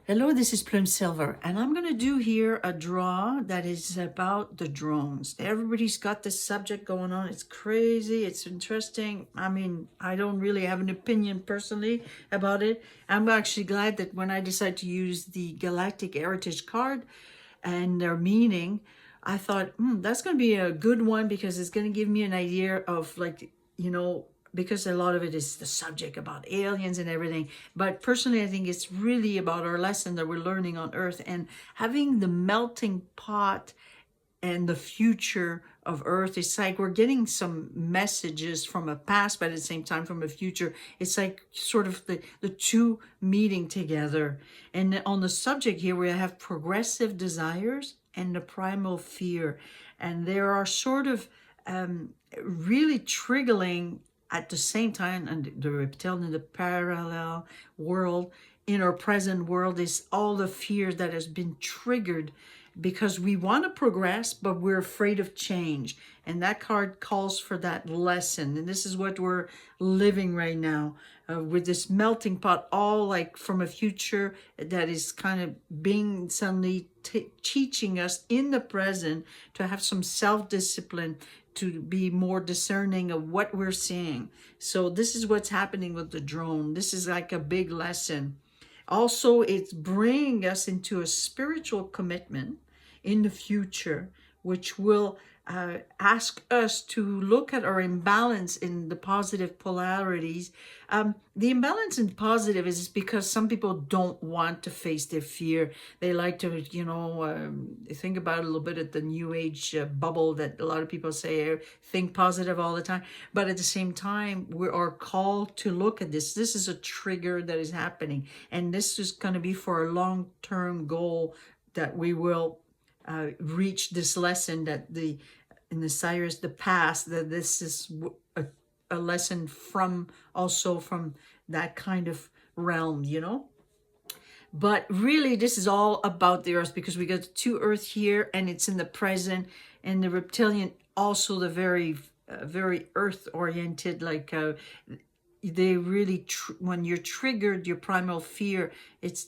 Hello, this is Plume Silver, and I'm going to do here a draw that is about the drones. Everybody's got this subject going on. It's crazy. It's interesting. I mean, I don't really have an opinion personally about it. I'm actually glad that when I decided to use the Galactic Heritage card and their meaning, I thought, that's going to be a good one because it's going to give me an idea of because a lot of it is the subject about aliens and everything. But personally, I think it's really about our lesson that we're learning on Earth and having the melting pot and the future of Earth. It's like we're getting some messages from a past, but at the same time from a future. It's like sort of the two meeting together. And on the subject here, we have progressive desires and the primal fear. And there are sort of really triggering at the same time, and the reptilian in the parallel world, in our present world, is all the fear that has been triggered because we want to progress, but we're afraid of change. And that card calls for that lesson. And this is what we're living right now with this melting pot, all like from a future that is kind of being suddenly teaching us in the present to have some self-discipline, to be more discerning of what we're seeing. So this is what's happening with the drone. This is like a big lesson. Also, it's bringing us into a spiritual commitment in the future, which will ask us to look at our imbalance in the positive polarities. The imbalance in positive is because some people don't want to face their fear. They like to, think about a little bit at the new age bubble that a lot of people say, think positive all the time. But at the same time, we are called to look at this. This is a trigger that is happening. And this is going to be for a long-term goal that we will reach this lesson that in the Cyrus, the past, that this is a lesson from also from that kind of realm, But really, this is all about the Earth because we got two Earth here and it's in the present, and the reptilian also the very Earth oriented, like they really, when you're triggered, your primal fear, it's,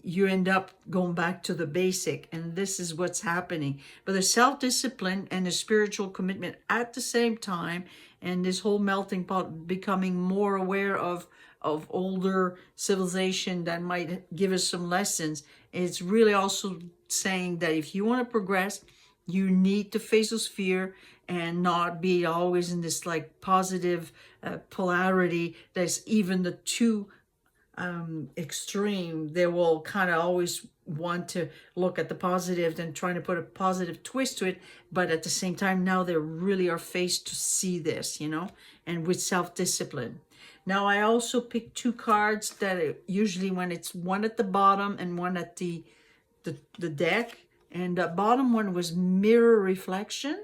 you end up going back to the basic, and this is what's happening. But the self-discipline and the spiritual commitment at the same time, and this whole melting pot becoming more aware of older civilization that might give us some lessons. It's really also saying that if you want to progress, you need to face those fear and not be always in this like positive polarity. There's even the two extreme. They will kind of always want to look at the positive and trying to put a positive twist to it, but at the same time now they really are faced to see this, and with self-discipline. Now I also picked two cards that usually when it's one at the bottom and one at the deck, and the bottom one was mirror reflection,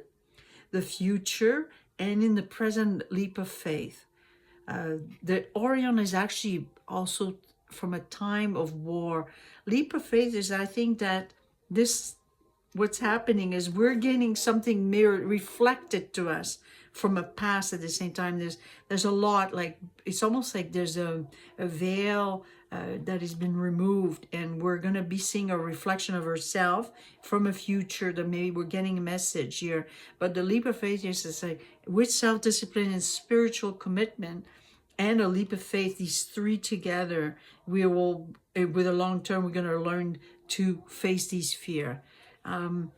the future, and in the present leap of faith. The Orion is actually also from a time of war. Leap of faith is, I think that what's happening is we're getting something mirrored, reflected to us from a past. At the same time, there's a lot, like it's almost like there's a veil that has been removed, and we're going to be seeing a reflection of ourselves from a future that maybe we're getting a message here. But the leap of faith is like with self-discipline and spiritual commitment and a leap of faith, these three together, we will, with a long term, we're going to learn to face these fear. I mean,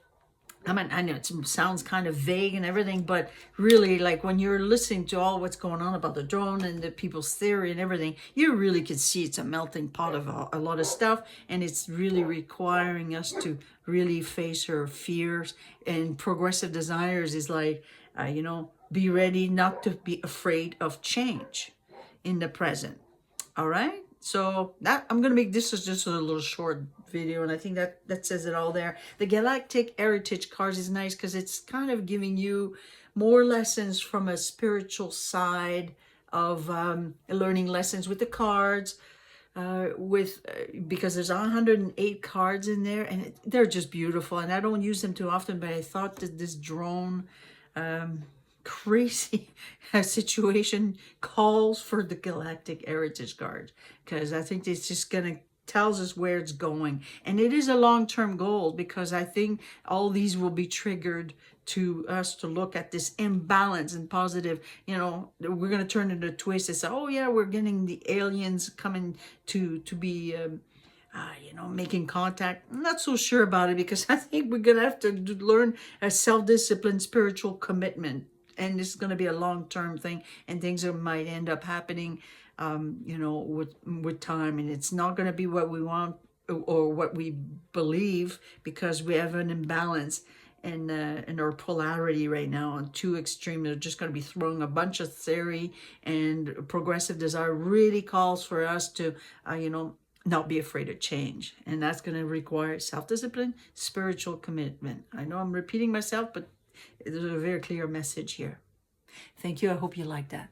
I know it sounds kind of vague and everything, but really, like when you're listening to all what's going on about the drone and the people's theory and everything, you really could see it's a melting pot of a lot of stuff, and it's really requiring us to really face our fears. And progressive desires is like, be ready not to be afraid of change in the present. All right, so that I'm gonna make this is just a little short video, and I think that says it all there. The Galactic Heritage cards is nice because it's kind of giving you more lessons from a spiritual side of learning lessons with the cards, because there's 108 cards in there, and they're just beautiful, and I don't use them too often, but I thought that this drone crazy situation calls for the Galactic Heritage card, because I think it's just gonna tells us where it's going. And it is a long-term goal, because I think all these will be triggered to us to look at this imbalance and positive, we're going to turn into a twist and say, oh yeah, we're getting the aliens coming to be making contact. I'm not so sure about it, because I think we're going to have to learn a self-discipline, spiritual commitment. And this is going to be a long-term thing, and things that might end up happening, with time. And it's not going to be what we want or what we believe, because we have an imbalance in our polarity right now on two extremes. They're just going to be throwing a bunch of theory, and progressive desire really calls for us to, not be afraid of change. And that's going to require self-discipline, spiritual commitment. I know I'm repeating myself, but there's a very clear message here. Thank you. I hope you like that.